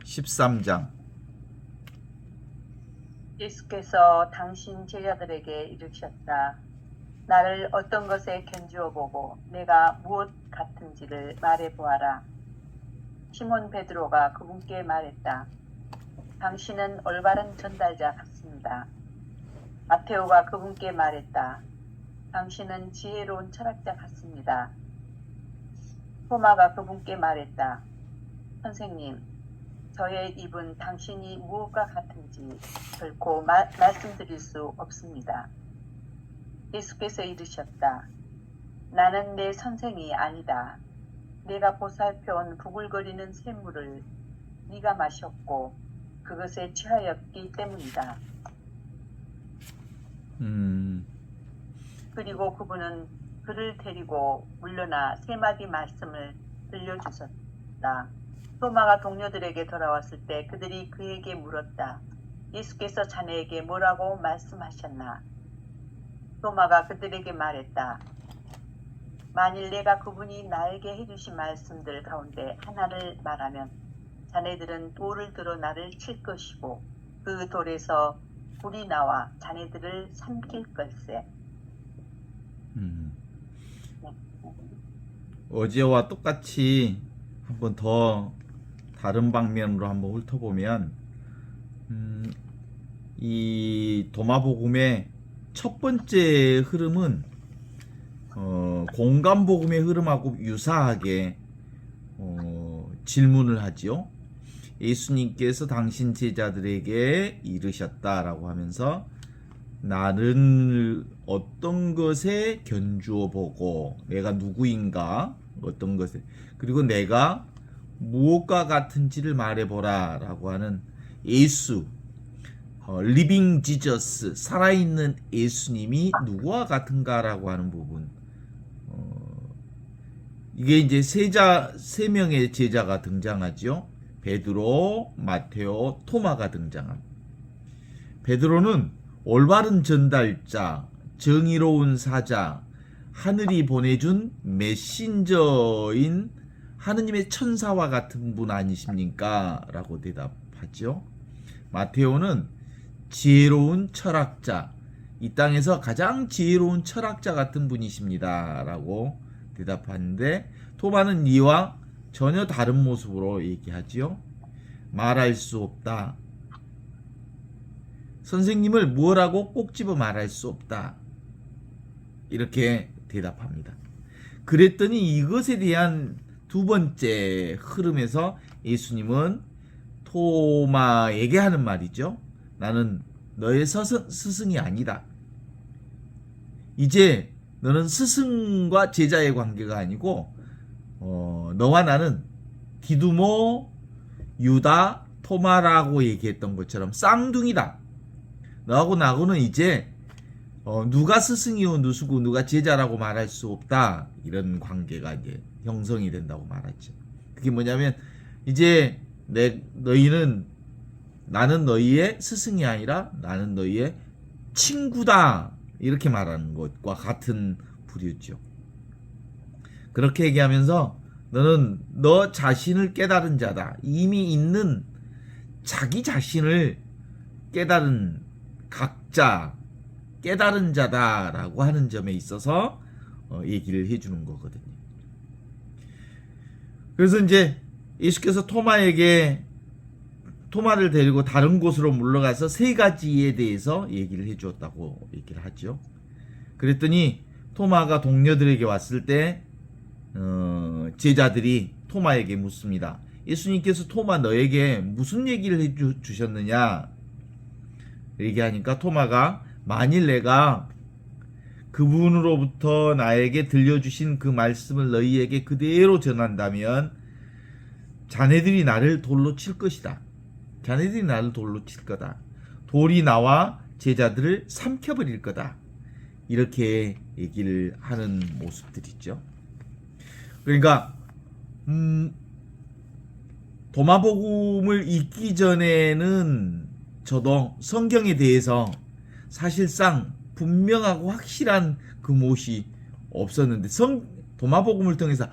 13장. 예수께서 당신 제자들에게 이르셨다. 나를 어떤 것에 견주어 보고 내가 무엇 같은지를 말해 보아라. 시몬 베드로가 그분께 말했다. 당신은 올바른 전달자 같습니다. 마테오가 그분께 말했다. 당신은 지혜로운 철학자 같습니다. 토마가 그분께 말했다. 선생님, 저의 입은 당신이 무엇과 같은지 결코 말씀드릴 수 없습니다. 예수께서 이르셨다. 나는 내 선생이 아니다. 내가 보살펴온 부글거리는 샘물을 네가 마셨고 그것에 취하였기 때문이다. 그리고 그분은 그를 데리고 물러나 세 마디 말씀을 들려주셨다. 토마가 동료들에게 돌아왔을 때 그들이 그에게 물었다. 예수께서 자네에게 뭐라고 말씀하셨나? 토마가 그들에게 말했다. 만일 내가 그분이 나에게 해주신 말씀들 가운데 하나를 말하면 자네들은 돌을 들어 나를 칠 것이고 그 돌에서 불이 나와 자네들을 삼킬 걸세. 어제와 똑같이 한번 더 다른 방면으로 한번 훑어보면 이 도마복음의 첫 번째 흐름은 공간복음의 흐름하고 유사하게 질문을 하지요. 예수님께서 당신 제자들에게 이르셨다라고 하면서 나를 어떤 것에 견주어 보고 내가 누구인가 어떤 것에 그리고 내가 무엇과 같은지를 말해보라 라고 하는 예수 리빙 지저스 살아있는 예수님이 누구와 같은가 라고 하는 부분 이게 이제 세 명의 제자가 등장하죠. 베드로, 마테오, 토마가 등장합니다. 베드로는 올바른 전달자, 정의로운 사자, 하늘이 보내준 메신저인 하느님의 천사와 같은 분 아니십니까? 라고 대답하죠. 마테오는 지혜로운 철학자, 이 땅에서 가장 지혜로운 철학자 같은 분이십니다. 라고 대답하는데 토마는 이와 전혀 다른 모습으로 얘기하지요. 말할 수 없다. 선생님을 뭐라고 꼭 집어 말할 수 없다. 이렇게 대답합니다. 그랬더니 이것에 대한 두 번째 흐름에서 예수님은 토마에게 하는 말이죠. 나는 너의 스승이 아니다. 이제 너는 스승과 제자의 관계가 아니고 너와 나는 디두모, 유다, 토마라고 얘기했던 것처럼 쌍둥이다. 너하고 나하고는 이제 누가 스승이요 누수고 누가 제자라고 말할 수 없다. 이런 관계가 이제 형성이 된다고 말하죠. 그게 뭐냐면 이제 너희는 나는 너희의 스승이 아니라 나는 너희의 친구다. 이렇게 말하는 것과 같은 부류죠. 그렇게 얘기하면서 너는 너 자신을 깨달은 자다. 이미 있는 자기 자신을 깨달은 각자 깨달은 자다라고 하는 점에 있어서 얘기를 해주는 거거든요. 그래서 이제 예수께서 토마를 데리고 다른 곳으로 물러가서 세 가지에 대해서 얘기를 해주었다고 얘기를 하죠. 그랬더니 토마가 동료들에게 왔을 때 제자들이 토마에게 묻습니다. 예수님께서 토마 너에게 무슨 얘기를 해주셨느냐? 얘기하니까 토마가 만일 내가 그분으로부터 나에게 들려주신 그 말씀을 너희에게 그대로 전한다면 자네들이 나를 돌로 칠 것이다. 자네들이 나를 돌로 칠 거다. 돌이 나와 제자들을 삼켜버릴 거다. 이렇게 얘기를 하는 모습들이죠. 그러니까 도마복음을 읽기 전에는 저도 성경에 대해서 사실상 분명하고 확실한 그 무엇이 없었는데 도마복음을 통해서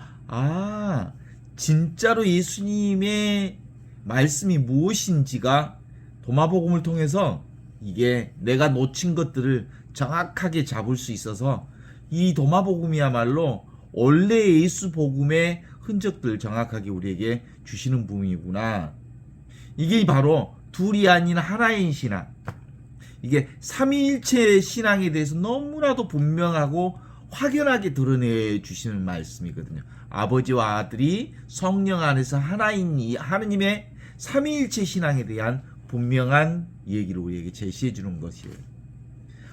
진짜로 예수님의 말씀이 무엇인지가 도마복음을 통해서 이게 내가 놓친 것들을 정확하게 잡을 수 있어서 이 도마복음이야말로 원래 예수 복음의 흔적들을 정확하게 우리에게 주시는 부분이구나. 이게 바로 둘이 아닌 하나인 신앙. 이게 삼위일체 신앙에 대해서 너무나도 분명하고 확연하게 드러내 주시는 말씀이거든요. 아버지와 아들이 성령 안에서 하나인 이 하느님의 삼위일체 신앙에 대한 분명한 얘기를 우리에게 제시해 주는 것이에요.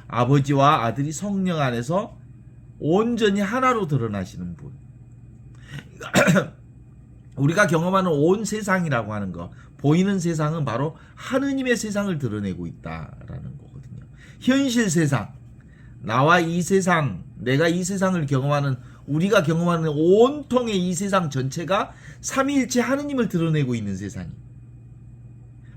아버지와 아들이 성령 안에서 온전히 하나로 드러나시는 분. 우리가 경험하는 온 세상이라고 하는 거, 보이는 세상은 바로 하느님의 세상을 드러내고 있다라는 거거든요. 현실 세상, 나와 이 세상, 내가 이 세상을 경험하는, 우리가 경험하는 온통의 이 세상 전체가 삼위일체 하느님을 드러내고 있는 세상이에요.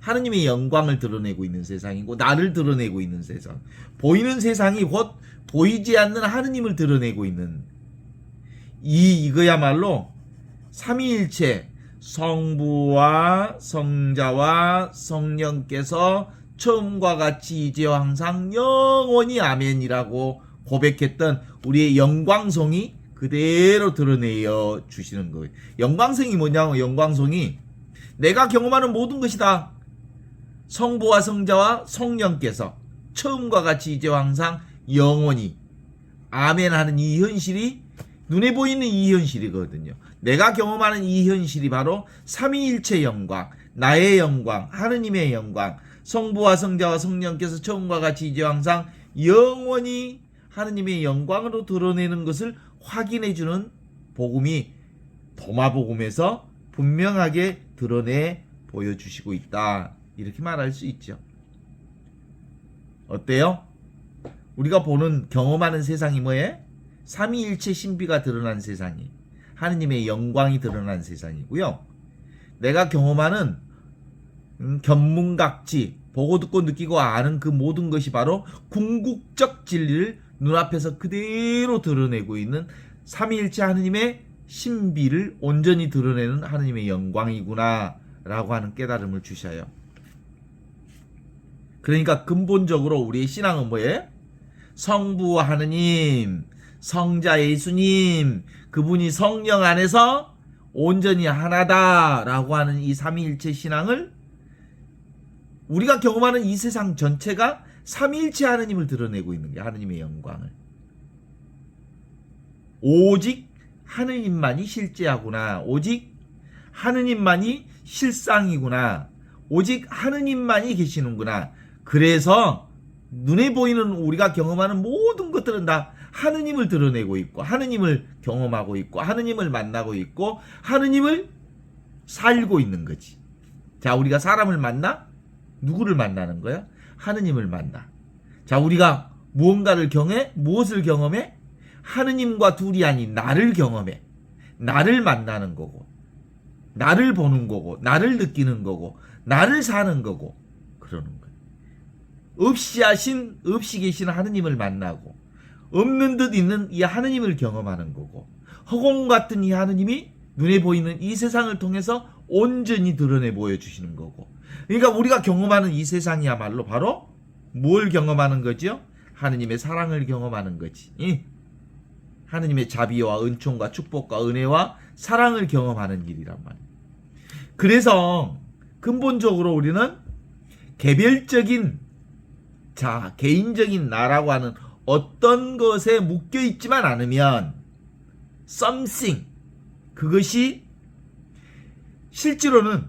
하느님의 영광을 드러내고 있는 세상이고 나를 드러내고 있는 세상. 보이는 세상이 곧 보이지 않는 하느님을 드러내고 있는 이거야말로 삼위일체 성부와 성자와 성령께서 처음과 같이 이제와 항상 영원히 아멘이라고 고백했던 우리의 영광성이 그대로 드러내어 주시는 거예요. 영광성이 뭐냐면 영광성이 내가 경험하는 모든 것이 다 성부와 성자와 성령께서 처음과 같이 이제와 항상 영원히 아멘 하는 이 현실이 눈에 보이는 이 현실이거든요. 내가 경험하는 이 현실이 바로 삼위일체 영광, 나의 영광, 하느님의 영광, 성부와 성자와 성령께서 처음과 같이 이제와 항상 영원히 하느님의 영광으로 드러내는 것을 확인해주는 복음이 도마복음에서 분명하게 드러내 보여주시고 있다. 이렇게 말할 수 있죠. 어때요? 우리가 보는 경험하는 세상이 뭐예요? 삼위일체 신비가 드러난 세상이, 하느님의 영광이 드러난 세상이고요. 내가 경험하는 견문각지, 보고 듣고 느끼고 아는 그 모든 것이 바로 궁극적 진리를 눈앞에서 그대로 드러내고 있는 삼위일체 하느님의 신비를 온전히 드러내는 하느님의 영광이구나 라고 하는 깨달음을 주셔요. 그러니까 근본적으로 우리의 신앙은 뭐예요? 성부 하느님, 성자 예수님, 그분이 성령 안에서 온전히 하나다라고 하는 이 삼위일체 신앙을 우리가 경험하는 이 세상 전체가 삼위일체 하느님을 드러내고 있는 게 하느님의 영광을. 오직 하느님만이 실제하구나. 오직 하느님만이 실상이구나. 오직 하느님만이 계시는구나. 그래서 눈에 보이는 우리가 경험하는 모든 것들은 다 하느님을 드러내고 있고 하느님을 경험하고 있고 하느님을 만나고 있고 하느님을 살고 있는 거지. 자, 우리가 사람을 만나? 누구를 만나는 거야? 하느님을 만나. 자, 우리가 무언가를 경험해? 무엇을 경험해? 하느님과 둘이 아닌 나를 경험해. 나를 만나는 거고 나를 보는 거고 나를 느끼는 거고 나를 사는 거고 그러는 거야. 없이 계신 하느님을 만나고 없는 듯 있는 이 하느님을 경험하는 거고 허공 같은 이 하느님이 눈에 보이는 이 세상을 통해서 온전히 드러내 보여주시는 거고. 그러니까 우리가 경험하는 이 세상이야말로 바로 뭘 경험하는 거죠? 하느님의 사랑을 경험하는 거지. 하느님의 자비와 은총과 축복과 은혜와 사랑을 경험하는 일이란 말이에요. 그래서 근본적으로 우리는 개별적인 개인적인 나라고 하는 어떤 것에 묶여 있지만 않으면 something, 그것이 실제로는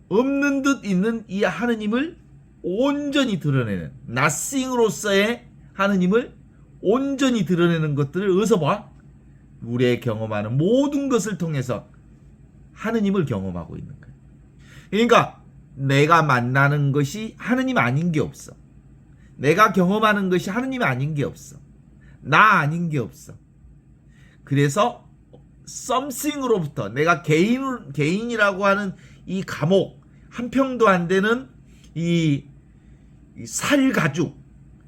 없는 듯 있는 이 하느님을 온전히 드러내는 nothing으로서의 하느님을 온전히 드러내는 것들을 어디서 봐? 우리의 경험하는 모든 것을 통해서 하느님을 경험하고 있는 거예요. 그러니까 내가 만나는 것이 하느님 아닌 게 없어. 내가 경험하는 것이 하느님 아닌 게 없어. 나 아닌 게 없어. 그래서 something으로부터 내가 개인이라고 하는 이 감옥, 한 평도 안 되는 이 살가죽,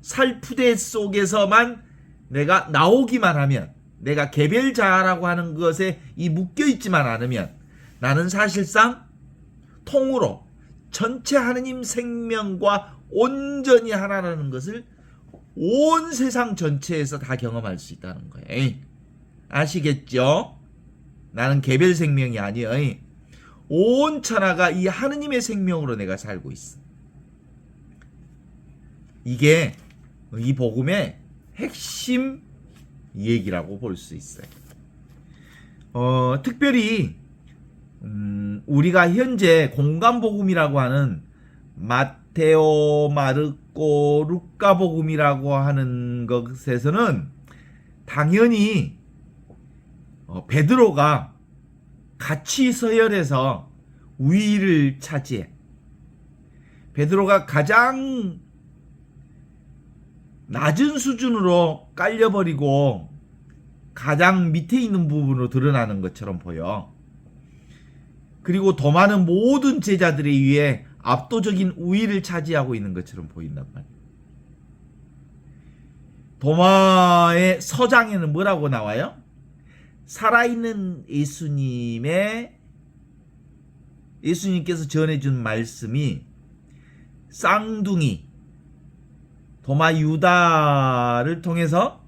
살푸대 속에서만 내가 나오기만 하면, 내가 개별자라고 하는 것에 이 묶여있지만 않으면, 나는 사실상 통으로 전체 하느님 생명과 온전히 하나라는 것을 온 세상 전체에서 다 경험할 수 있다는 거예요. 아시겠죠? 나는 개별 생명이 아니에요. 온 천하가 이 하느님의 생명으로 내가 살고 있어. 이게 이 복음의 핵심 얘기라고 볼 수 있어요. 특별히 우리가 현재 공간복음이라고 하는 마테오, 마르코, 루카 복음이라고 하는 것에서는 당연히 베드로가 같이 서열해서 우위를 차지해. 베드로가 가장 낮은 수준으로 깔려버리고 가장 밑에 있는 부분으로 드러나는 것처럼 보여. 그리고 더 많은 모든 제자들에 의해 압도적인 우위를 차지하고 있는 것처럼 보인단 말이야. 도마의 서장에는 뭐라고 나와요? 살아있는 예수님께서 전해준 말씀이 쌍둥이 도마 유다를 통해서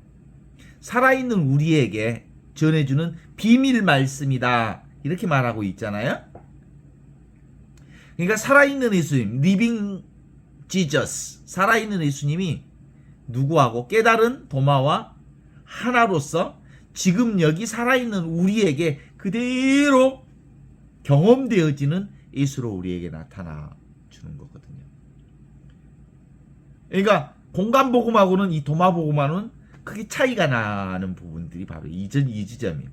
살아있는 우리에게 전해주는 비밀 말씀이다, 이렇게 말하고 있잖아요. 그러니까 살아있는 예수님, 리빙 지저스, 살아있는 예수님이 누구하고 깨달은 도마와 하나로서 지금 여기 살아있는 우리에게 그대로 경험되어지는 예수로 우리에게 나타나 주는 거거든요. 그러니까 공간복음하고는 이 도마복음하고는 크게 차이가 나는 부분들이 바로 이 지점이에요.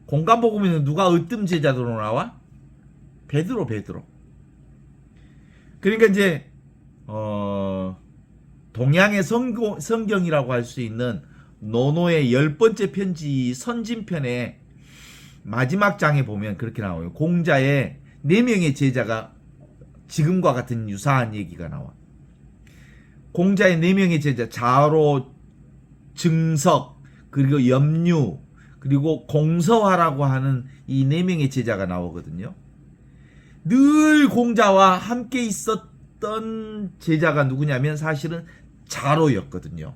공간복음에는 누가 으뜸 제자로 나와? 베드로. 그러니까 이제 동양의 성경이라고 할 수 있는 노노의 10번째 편지 선진편의 마지막 장에 보면 그렇게 나와요. 공자의 4명의 제자가 지금과 같은 유사한 얘기가 나와. 공자의 4명의 제자, 자로, 증석, 그리고 염류, 그리고 공서화라고 하는 이 4명의 제자가 나오거든요. 늘 공자와 함께 있었던 제자가 누구냐면 사실은 자로였거든요.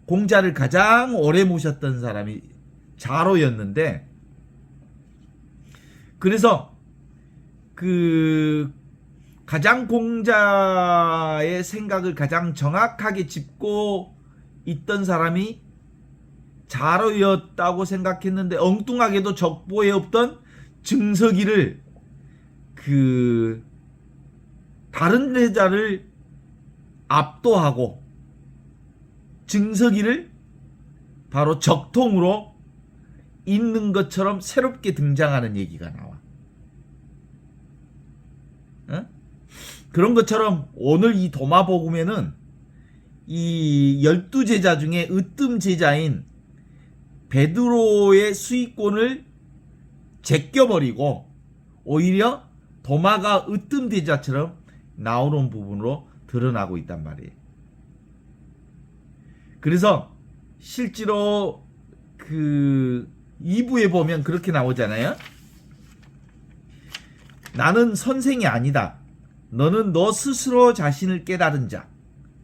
공자를 가장 오래 모셨던 사람이 자로였는데, 그래서 가장 공자의 생각을 가장 정확하게 짚고 있던 사람이 자로였다고 생각했는데, 엉뚱하게도 적보에 없던 증석이를 다른 제자를 압도하고 증석이를 바로 적통으로 있는 것처럼 새롭게 등장하는 얘기가 나와. 그런 것처럼 오늘 이 도마복음에는 이 12제자 중에 으뜸 제자인 베드로의 수익권을 제껴버리고 오히려 도마가 으뜸 제자처럼 나오는 부분으로 드러나고 있단 말이에요. 그래서 실제로 2부에 보면 그렇게 나오잖아요. 나는 선생이 아니다. 너는 너 스스로 자신을 깨달은 자.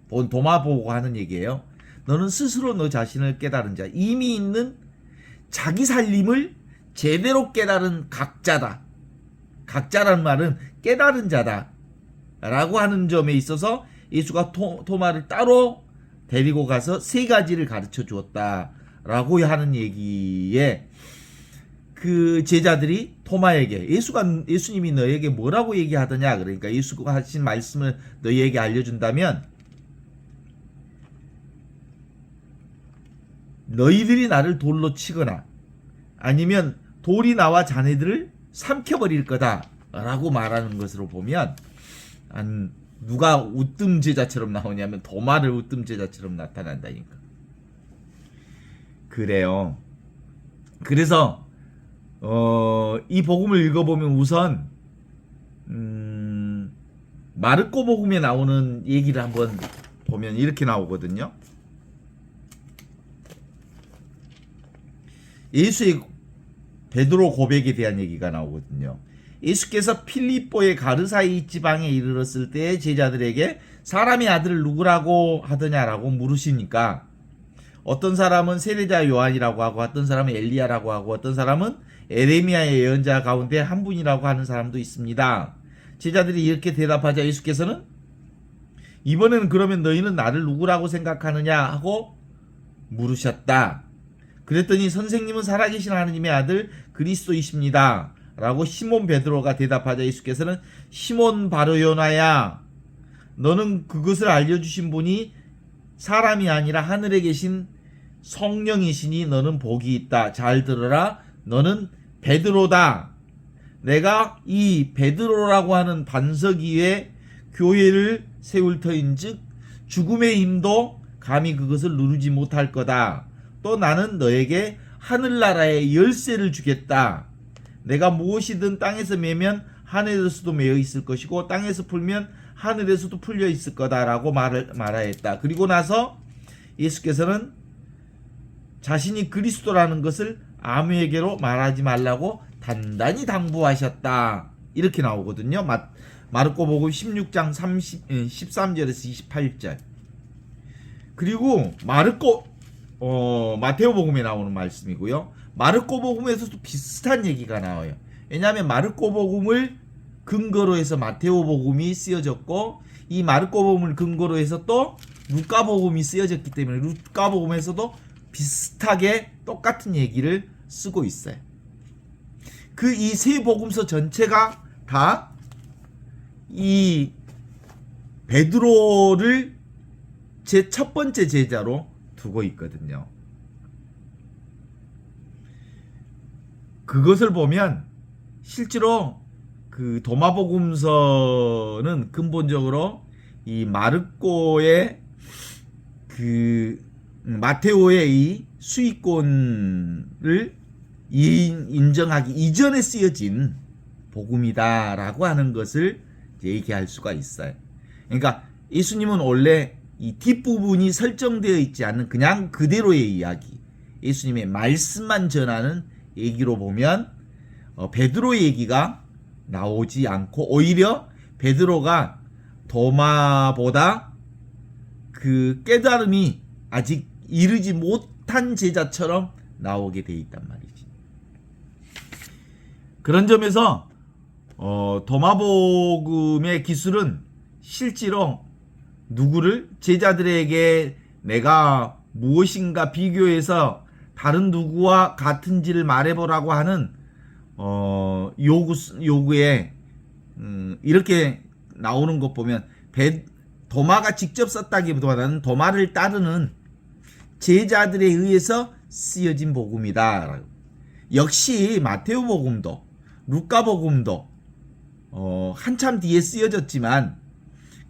도마 보고 하는 얘기예요. 너는 스스로 너 자신을 깨달은 자. 이미 있는 자기 살림을 제대로 깨달은 각자다. 각자란 말은 깨달은 자다 라고 하는 점에 있어서 예수가 도마를 따로 데리고 가서 3가지를 가르쳐 주었다 라고 하는 얘기에 그 제자들이 토마에게 예수님이 너에게 뭐라고 얘기하더냐, 그러니까 예수가 하신 말씀을 너희에게 알려준다면 너희들이 나를 돌로 치거나 아니면 돌이 나와 자네들을 삼켜버릴 거다 라고 말하는 것으로 보면 누가 으뜸 제자처럼 나오냐면 도마를 으뜸 제자처럼 나타난다니까. 그래요. 그래서 이 복음을 읽어보면 우선 마르코 복음에 나오는 얘기를 한번 보면 이렇게 나오거든요. 예수의 베드로 고백에 대한 얘기가 나오거든요. 예수께서 필립보의 가르사이 지방에 이르렀을 때 제자들에게 사람의 아들을 누구라고 하더냐라고 물으시니까 어떤 사람은 세례자 요한이라고 하고 어떤 사람은 엘리야라고 하고 어떤 사람은 에레미야의 예언자 가운데 한 분이라고 하는 사람도 있습니다. 제자들이 이렇게 대답하자 예수께서는 이번에는 그러면 너희는 나를 누구라고 생각하느냐 하고 물으셨다. 그랬더니 선생님은 살아계신 하느님의 아들 그리스도이십니다 라고 시몬 베드로가 대답하자 예수께서는 시몬 바르요나야 너는 그것을 알려주신 분이 사람이 아니라 하늘에 계신 성령이시니 너는 복이 있다. 잘 들어라. 너는 베드로다. 내가 이 베드로라고 하는 반석 위에 교회를 세울 터인즉 죽음의 힘도 감히 그것을 누르지 못할 거다. 또 나는 너에게 하늘나라의 열쇠를 주겠다. 내가 무엇이든 땅에서 매면 하늘에서도 매여 있을 것이고 땅에서 풀면 하늘에서도 풀려 있을 거다라고 말하였다. 그리고 나서 예수께서는 자신이 그리스도라는 것을 아무에게로 말하지 말라고 단단히 당부하셨다. 이렇게 나오거든요. 마르코복음 16장 13절에서 28절. 그리고 마테오복음에 나오는 말씀이고요. 마르코복음에서도 비슷한 얘기가 나와요. 왜냐하면 마르코복음을 근거로 해서 마테오복음이 쓰여졌고 이 마르코복음을 근거로 해서 또 루카복음이 쓰여졌기 때문에 루카복음에서도 비슷하게 똑같은 얘기를 쓰고 있어요. 그 이 세 복음서 전체가 다 이 베드로를 제 첫 번째 제자로 두고 있거든요. 그것을 보면 실제로 그 도마복음서는 근본적으로 이 마르코의 그 마테오의 이 수익권을 인정하기 이전에 쓰여진 복음이다라고 하는 것을 얘기할 수가 있어요. 그러니까 예수님은 원래 이 뒷부분이 설정되어 있지 않는 그냥 그대로의 이야기, 예수님의 말씀만 전하는 얘기로 보면 베드로의 얘기가 나오지 않고 오히려 베드로가 도마보다 그 깨달음이 아직 이르지 못한 제자처럼 나오게 돼 있단 말이지. 그런 점에서 도마복음의 기술은 실제로 누구를 제자들에게 내가 무엇인가 비교해서 다른 누구와 같은지를 말해보라고 하는 요구에 이렇게 나오는 것 보면 도마가 직접 썼다기보다는 도마를 따르는 제자들에 의해서 쓰여진 복음이다. 역시 마테오복음도 루카복음도 한참 뒤에 쓰여졌지만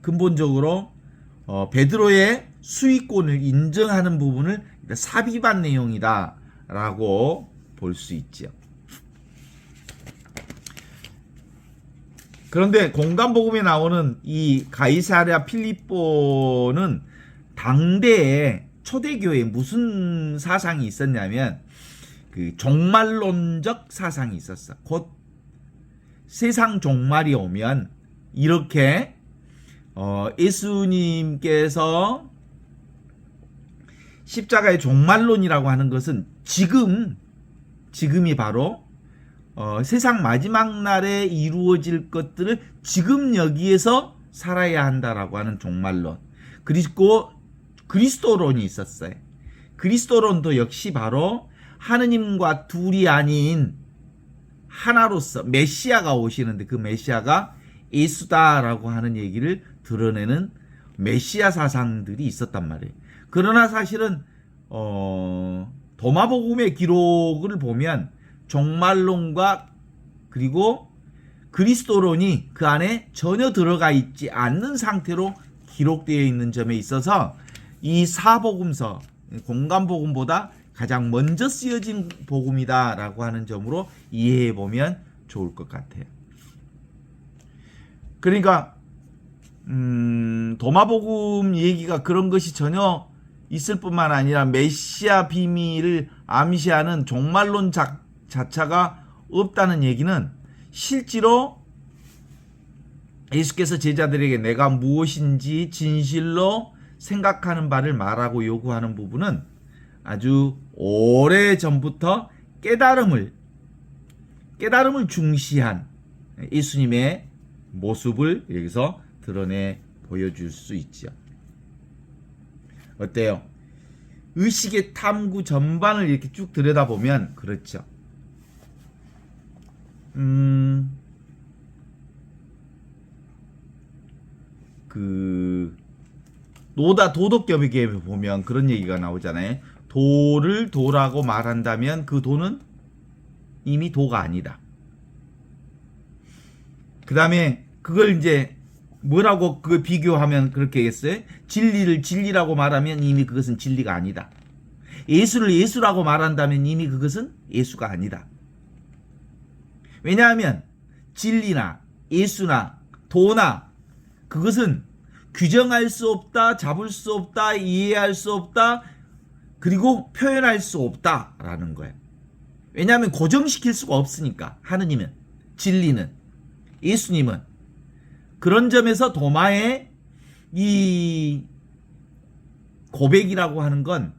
근본적으로 베드로의 수익권을 인정하는 부분을 삽입한 내용이다라고 볼 수 있죠. 그런데 공간복음에 나오는 이 가이사랴 필립보는 당대에 초대교회에 무슨 사상이 있었냐면 그 종말론적 사상이 있었어. 곧 세상 종말이 오면 이렇게 예수님께서 십자가의 종말론이라고 하는 것은 지금이 바로 세상 마지막 날에 이루어질 것들을 지금 여기에서 살아야 한다라고 하는 종말론. 그리고 그리스도론이 있었어요. 그리스도론도 역시 바로 하느님과 둘이 아닌 하나로서 메시아가 오시는데 그 메시아가 예수다라고 하는 얘기를 드러내는 메시아 사상들이 있었단 말이에요. 그러나 사실은 도마복음의 기록을 보면 종말론과 그리고 그리스도론이 그 안에 전혀 들어가 있지 않는 상태로 기록되어 있는 점에 있어서 이 사복음서 공간복음보다 가장 먼저 쓰여진 복음이다라고 하는 점으로 이해해 보면 좋을 것 같아요. 그러니까 도마복음 얘기가 그런 것이 전혀 있을 뿐만 아니라 메시아 비밀을 암시하는 종말론 자체가 없다는 얘기는 실제로 예수께서 제자들에게 내가 무엇인지 진실로 생각하는 바를 말하고 요구하는 부분은 아주 오래 전부터 깨달음을 중시한 예수님의 모습을 여기서 드러내 보여줄 수 있죠. 어때요? 의식의 탐구 전반을 이렇게 쭉 들여다보면 그렇죠. 도덕경에 보면 그런 얘기가 나오잖아요. 도를 도라고 말한다면 그 도는 이미 도가 아니다. 그 다음에 그걸 이제 뭐라고 그걸 비교하면 그렇게 했어요? 진리를 진리라고 말하면 이미 그것은 진리가 아니다. 예수를 예수라고 말한다면 이미 그것은 예수가 아니다. 왜냐하면 진리나 예수나 도나 그것은 규정할 수 없다, 잡을 수 없다, 이해할 수 없다, 그리고 표현할 수 없다라는 거예요. 왜냐하면 고정시킬 수가 없으니까. 하느님은, 진리는, 예수님은. 그런 점에서 도마의 이 고백이라고 하는 건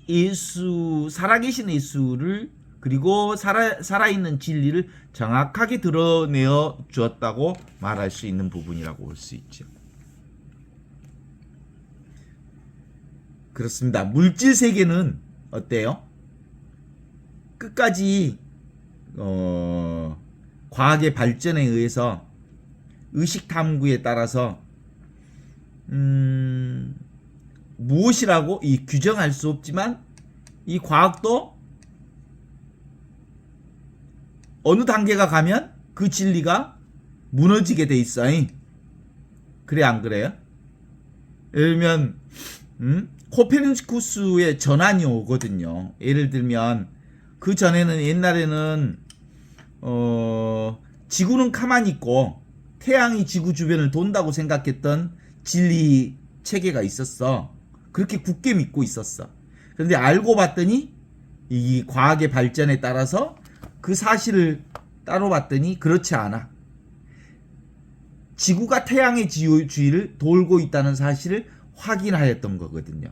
예수, 살아계신 예수를 그리고 살아있는 진리를 정확하게 드러내어 주었다고 말할 수 있는 부분이라고 볼 수 있죠. 그렇습니다. 물질 세계는 어때요? 끝까지 과학의 발전에 의해서 의식 탐구에 따라서 무엇이라고 이 규정할 수 없지만 이 과학도 어느 단계가 가면 그 진리가 무너지게 돼 있어요. 그래 안 그래요? 예를 들면 코페르니쿠스의 전환이 오거든요. 예를 들면 그 전에는 옛날에는 지구는 가만히 있고 태양이 지구 주변을 돈다고 생각했던 진리 체계가 있었어. 그렇게 굳게 믿고 있었어. 그런데 알고 봤더니 이 과학의 발전에 따라서 그 사실을 따로 봤더니 그렇지 않아. 지구가 태양의 주위를 돌고 있다는 사실을 확인하였던 거거든요.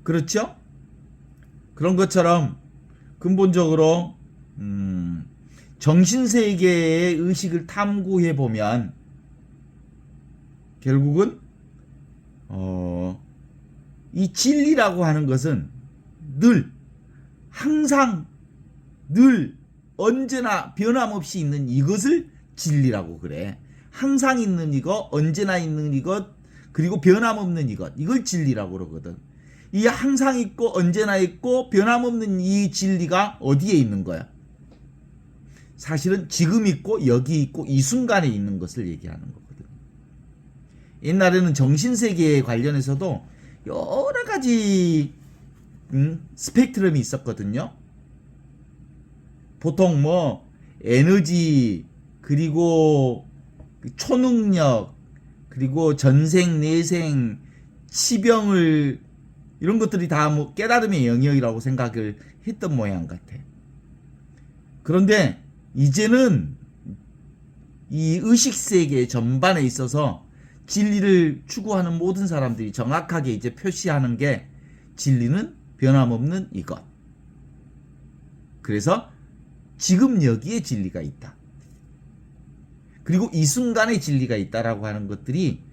그렇죠? 그런 것처럼 근본적으로 정신세계의 의식을 탐구해 보면 결국은 이 진리라고 하는 것은 항상 늘 언제나 변함없이 있는 이것을 진리라고 그래. 항상 있는 이것, 언제나 있는 이것, 그리고 변함없는 이걸 진리라고 그러거든. 이 항상 있고 언제나 있고 변함없는 이 진리가 어디에 있는 거야? 사실은 지금 있고 여기 있고 이 순간에 있는 것을 얘기하는 거거든. 옛날에는 정신세계에 관련해서도 여러 가지 스펙트럼이 있었거든요. 보통 뭐 에너지, 그리고 초능력, 그리고 전생, 내생, 치병을 이런 것들이 다 뭐 깨달음의 영역이라고 생각을 했던 모양 같아. 그런데 이제는 이 의식세계 전반에 있어서 진리를 추구하는 모든 사람들이 정확하게 이제 표시하는 게 진리는 변함없는 이것. 그래서 지금 여기에 진리가 있다. 그리고 이 순간에 진리가 있다라고 하는 것들이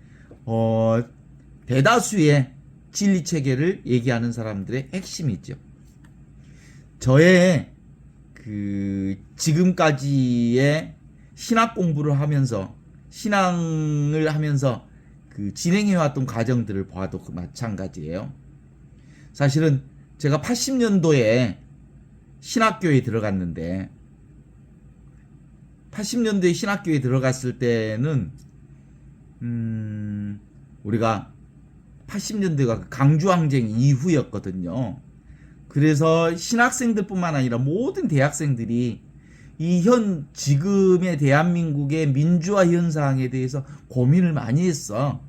대다수의 진리 체계를 얘기하는 사람들의 핵심이죠. 저의 지금까지의 신학 공부를 하면서 신앙을 하면서 진행해왔던 과정들을 봐도 마찬가지예요. 사실은 제가 80년도에 신학교에 들어갔는데 80년도에 신학교에 들어갔을 때는 우리가 80년대가 강주항쟁 이후였거든요. 그래서 신학생들뿐만 아니라 모든 대학생들이 지금의 대한민국의 민주화 현상에 대해서 고민을 많이 했어.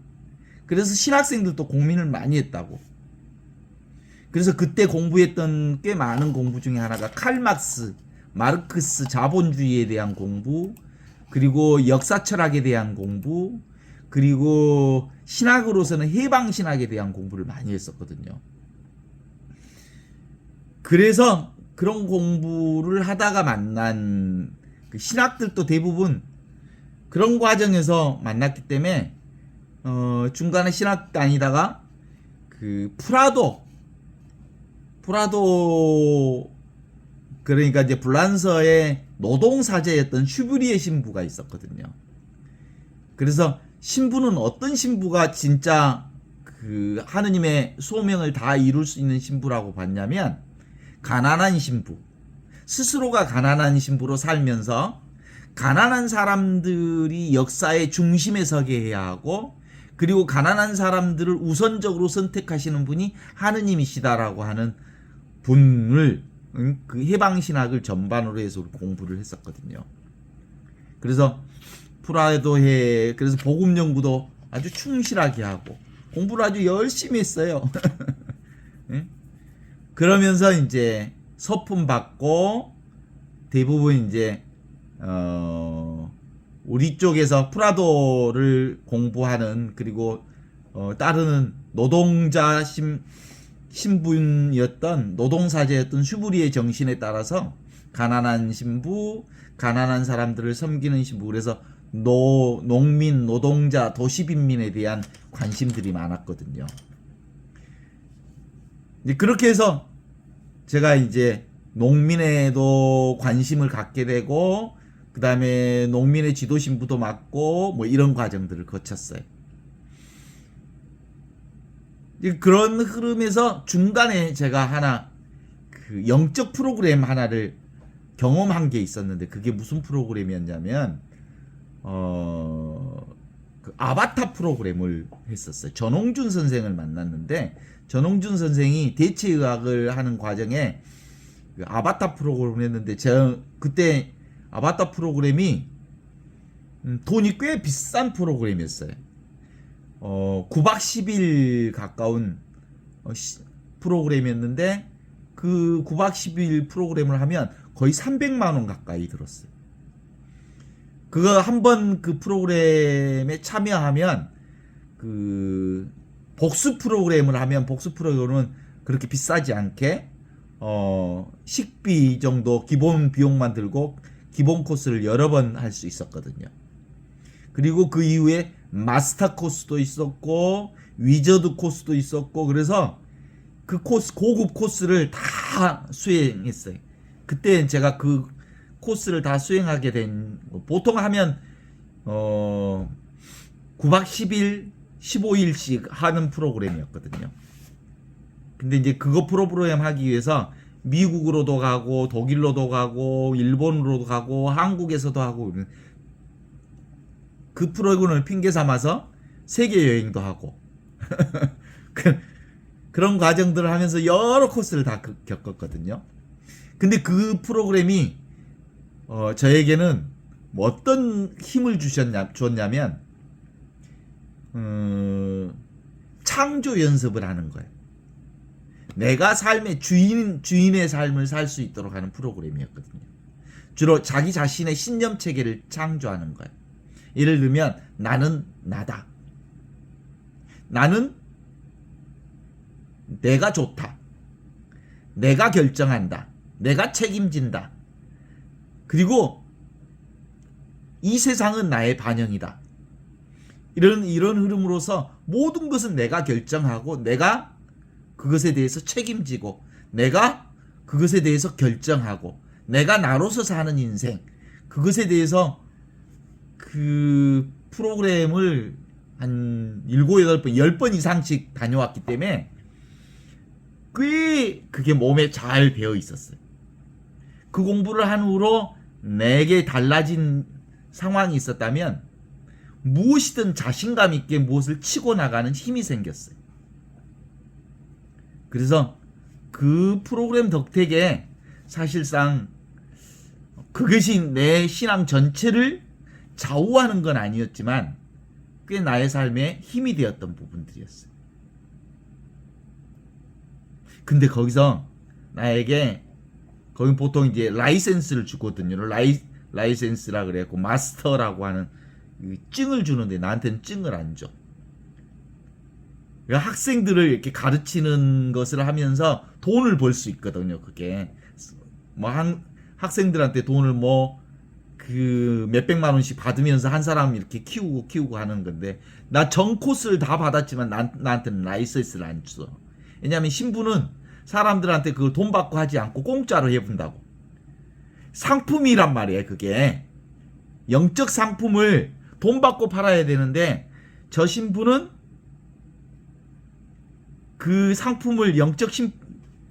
그래서 신학생들도 고민을 많이 했다고. 그래서 그때 공부했던 꽤 많은 공부 중에 하나가 칼막스, 마르크스 자본주의에 대한 공부, 그리고 역사 철학에 대한 공부, 그리고 신학으로서는 해방신학에 대한 공부를 많이 했었거든요. 그래서 그런 공부를 하다가 만난 그 신학들도 대부분 그런 과정에서 만났기 때문에 중간에 신학 다니다가 그 프라도 그러니까 이제 불란서의 노동사제였던 슈브리의 신부가 있었거든요. 그래서 신부는 어떤 신부가 진짜 그 하느님의 소명을 다 이룰 수 있는 신부라고 봤냐면 가난한 신부, 스스로가 가난한 신부로 살면서 가난한 사람들이 역사의 중심에 서게 해야 하고, 그리고 가난한 사람들을 우선적으로 선택하시는 분이 하느님이시다라고 하는 분을 그 해방신학을 전반으로 해서 공부를 했었거든요. 그래서 프라도해 그래서 복음 연구도 아주 충실하게 하고 공부를 아주 열심히 했어요. 그러면서 이제 서품 받고 대부분 이제 우리 쪽에서 프라도를 공부하는 그리고 따르는 노동자 신분이었던 노동사제였던 슈브리의 정신에 따라서 가난한 신부, 가난한 사람들을 섬기는 신부, 그래서 농민, 노동자, 도시빈민에 대한 관심들이 많았거든요. 그렇게 해서 제가 이제 농민에도 관심을 갖게 되고, 그 다음에 농민의 지도 신부도 맡고, 뭐 이런 과정들을 거쳤어요. 그런 흐름에서 중간에 제가 하나 그 영적 프로그램 하나를 경험한 게 있었는데, 그게 무슨 프로그램이었냐면 그 아바타 프로그램을 했었어요. 전홍준 선생을 만났는데, 전홍준 선생이 대체의학을 하는 과정에 그 아바타 프로그램을 했는데, 제가 그때 아바타 프로그램이 돈이 꽤 비싼 프로그램이었어요. 9박 10일 가까운 프로그램이었는데, 그 9박 10일 프로그램을 하면 거의 300만 원 가까이 들었어요. 그거 한번 그 프로그램에 참여하면, 그 복수 프로그램을 하면, 복수 프로그램은 그렇게 비싸지 않게 식비 정도 기본 비용만 들고 기본 코스를 여러 번 할 수 있었거든요. 그리고 그 이후에 마스터 코스도 있었고 위저드 코스도 있었고, 그래서 그 코스, 고급 코스를 다 수행했어요. 그때 제가 그 코스를 다 수행하게 된, 보통 하면 9박 10일 15일씩 하는 프로그램이었거든요. 근데 이제 그거 프로그램 하기 위해서 미국으로도 가고 독일로도 가고 일본으로도 가고 한국에서도 하고, 그 프로그램을 핑계 삼아서 세계 여행도 하고 그런 과정들을 하면서 여러 코스를 다 겪었거든요. 근데 그 프로그램이 저에게는 뭐 어떤 힘을 주었냐면 창조 연습을 하는 거예요. 내가 삶의 주인의 삶을 살 수 있도록 하는 프로그램이었거든요. 주로 자기 자신의 신념 체계를 창조하는 거예요. 예를 들면 나는 나다. 나는 내가 좋다. 내가 결정한다. 내가 책임진다. 그리고 이 세상은 나의 반영이다. 이런 흐름으로서 모든 것은 내가 결정하고 내가 그것에 대해서 책임지고 내가 그것에 대해서 결정하고 내가 나로서 사는 인생, 그것에 대해서 그 프로그램을 한 7, 8번, 10번 이상씩 다녀왔기 때문에 꽤 그게 몸에 잘 배어 있었어요. 그 공부를 한 후로 내게 달라진 상황이 있었다면 무엇이든 자신감 있게 무엇을 치고 나가는 힘이 생겼어요. 그래서 그 프로그램 덕택에 사실상 그것이 내 신앙 전체를 좌우하는 건 아니었지만 꽤 나의 삶에 힘이 되었던 부분들이었어요. 근데 거기서 나에게 거기 보통 이제 라이센스를 주거든요. 라이센스라 그래갖고 마스터라고 하는 이 증을 주는데 나한테는 증을 안 줘. 그러니까 학생들을 이렇게 가르치는 것을 하면서 돈을 벌 수 있거든요. 그게 뭐 학생들한테 돈을 뭐 그 몇백만 원씩 받으면서 한 사람 이렇게 키우고 하는 건데, 나 전 코스를 다 받았지만 나한테는 라이센스를 안 줘. 왜냐하면 신부는 사람들한테 그걸 돈 받고 하지 않고 공짜로 해본다고. 상품이란 말이에요. 그게 영적 상품을 돈 받고 팔아야 되는데, 저 신부는 그 상품을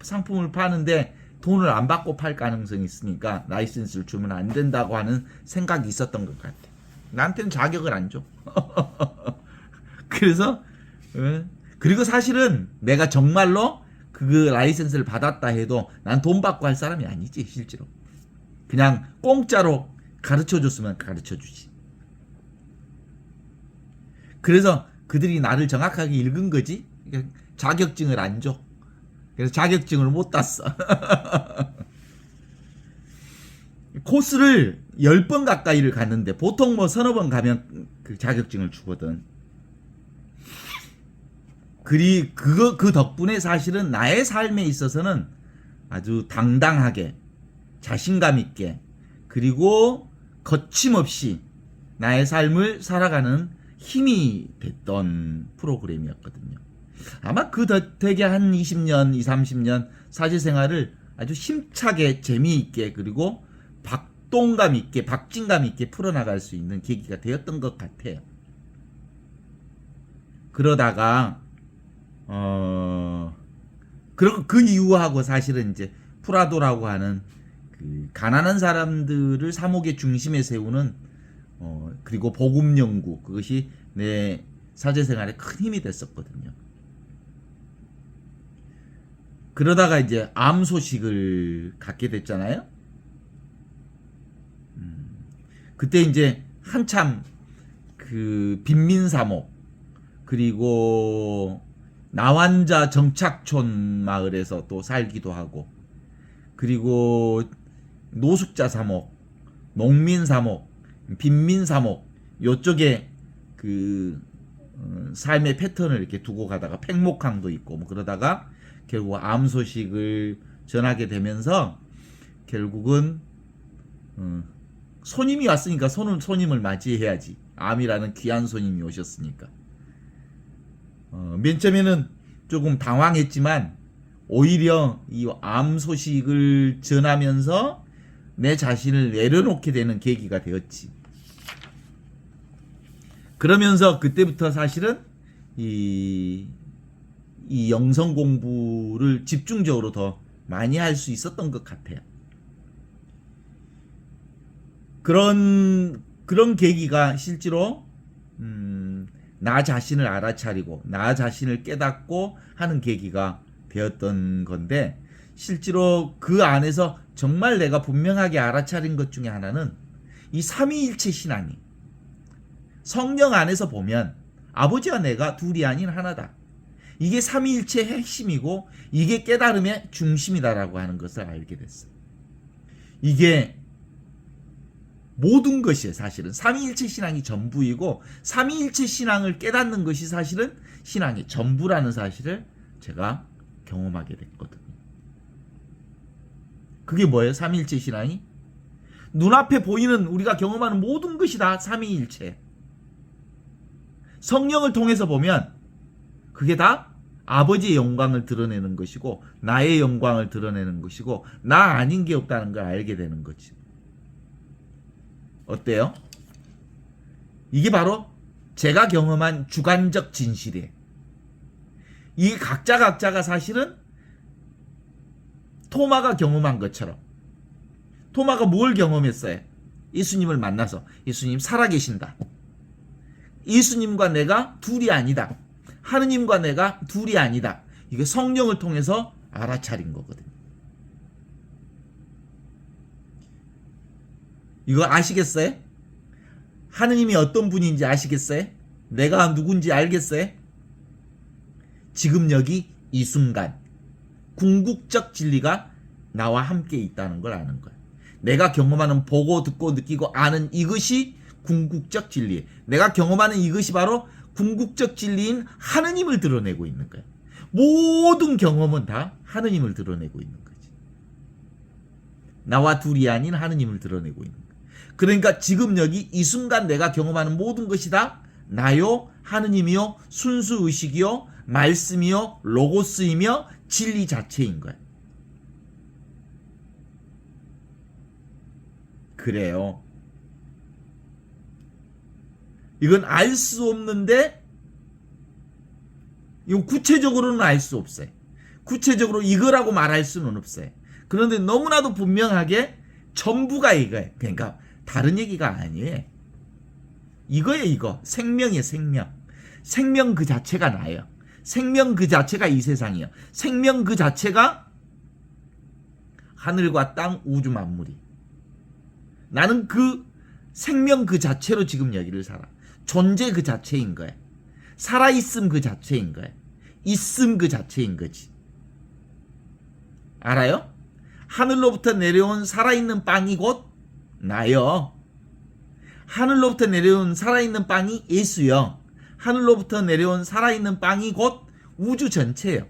상품을 파는데 돈을 안 받고 팔 가능성이 있으니까 라이센스를 주면 안 된다고 하는 생각이 있었던 것 같아. 나한테는 자격을 안 줘. 그래서 그리고 사실은 내가 정말로 그 라이센스를 받았다 해도 난 돈 받고 할 사람이 아니지. 실제로 그냥 공짜로 가르쳐줬으면 가르쳐주지. 그래서 그들이 나를 정확하게 읽은 거지. 자격증을 안 줘. 그래서 자격증을 못 땄어. 코스를 10번 가까이를 갔는데 보통 뭐 서너 번 가면 그 자격증을 주거든. 그 덕분에 사실은 나의 삶에 있어서는 아주 당당하게, 자신감 있게, 그리고 거침없이 나의 삶을 살아가는 힘이 됐던 프로그램이었거든요. 아마 그 되게 한 20년, 30년 사제 생활을 아주 힘차게, 재미있게, 그리고 박동감 있게, 박진감 있게 풀어나갈 수 있는 계기가 되었던 것 같아요. 그러다가 그 이후하고 사실은 이제 프라도라고 하는 그 가난한 사람들을 사목의 중심에 세우는 그리고 복음 연구, 그것이 내 사제 생활에 큰 힘이 됐었거든요. 그러다가 이제 암 소식을 갖게 됐잖아요. 그때 이제 한참 그 빈민사목, 그리고 나환자 정착촌 마을에서 또 살기도 하고, 그리고 노숙자 사목, 농민 사목, 빈민 사목, 요쪽에 그 삶의 패턴을 이렇게 두고 가다가 팽목항도 있고 뭐 그러다가 결국 암 소식을 전하게 되면서 결국은 손님이 왔으니까 손님을 맞이해야지. 암이라는 귀한 손님이 오셨으니까. 맨 처음에는 조금 당황했지만 오히려 이 암 소식을 전하면서 내 자신을 내려놓게 되는 계기가 되었지. 그러면서 그때부터 사실은 이 영성 공부를 집중적으로 더 많이 할 수 있었던 것 같아요. 그런 계기가 실제로 나 자신을 알아차리고 나 자신을 깨닫고 하는 계기가 되었던 건데, 실제로 그 안에서 정말 내가 분명하게 알아차린 것 중에 하나는 이 삼위일체 신앙이, 성령 안에서 보면 아버지와 내가 둘이 아닌 하나다. 이게 삼위일체의 핵심이고 이게 깨달음의 중심이다라고 하는 것을 알게 됐어. 이게 모든 것이에요. 사실은 삼위일체 신앙이 전부이고 삼위일체 신앙을 깨닫는 것이 사실은 신앙의 전부라는 사실을 제가 경험하게 됐거든요. 그게 뭐예요? 삼위일체 신앙이? 눈앞에 보이는 우리가 경험하는 모든 것이 다 삼위일체. 성령을 통해서 보면 그게 다 아버지의 영광을 드러내는 것이고 나의 영광을 드러내는 것이고 나 아닌 게 없다는 걸 알게 되는 거지. 어때요? 이게 바로 제가 경험한 주관적 진실이에요. 이 각자가 사실은 토마가 경험한 것처럼, 토마가 뭘 경험했어요? 예수님을 만나서 예수님 살아계신다. 예수님과 내가 둘이 아니다. 하느님과 내가 둘이 아니다. 이게 성령을 통해서 알아차린 거거든요. 이거 아시겠어요? 하느님이 어떤 분인지 아시겠어요? 내가 누군지 알겠어요? 지금 여기 이 순간 궁극적 진리가 나와 함께 있다는 걸 아는 거야. 내가 경험하는 보고 듣고 느끼고 아는 이것이 궁극적 진리. 내가 경험하는 이것이 바로 궁극적 진리인 하느님을 드러내고 있는 거야. 모든 경험은 다 하느님을 드러내고 있는 거지. 나와 둘이 아닌 하느님을 드러내고 있는 거야. 그러니까 지금 여기 이 순간 내가 경험하는 모든 것이 다 나요, 하느님이요, 순수 의식이요, 말씀이요, 로고스이며 진리 자체인 거야. 그래요. 이건 알 수 없는데, 이거 구체적으로는 알 수 없어요. 구체적으로 이거라고 말할 수는 없어요. 그런데 너무나도 분명하게 전부가 이거예요. 그러니까 다른 얘기가 아니에요. 이거예요, 이거. 생명이에요, 생명. 생명 그 자체가 나예요. 생명 그 자체가 이 세상이에요. 생명 그 자체가 하늘과 땅, 우주 만물이. 나는 그 생명 그 자체로 지금 여기를 살아. 존재 그 자체인 거야. 살아있음 그 자체인 거야. 있음 그 자체인 거지. 알아요? 하늘로부터 내려온 살아있는 빵이 곧 나요. 하늘로부터 내려온 살아있는 빵이 예수요. 하늘로부터 내려온 살아있는 빵이 곧 우주 전체예요.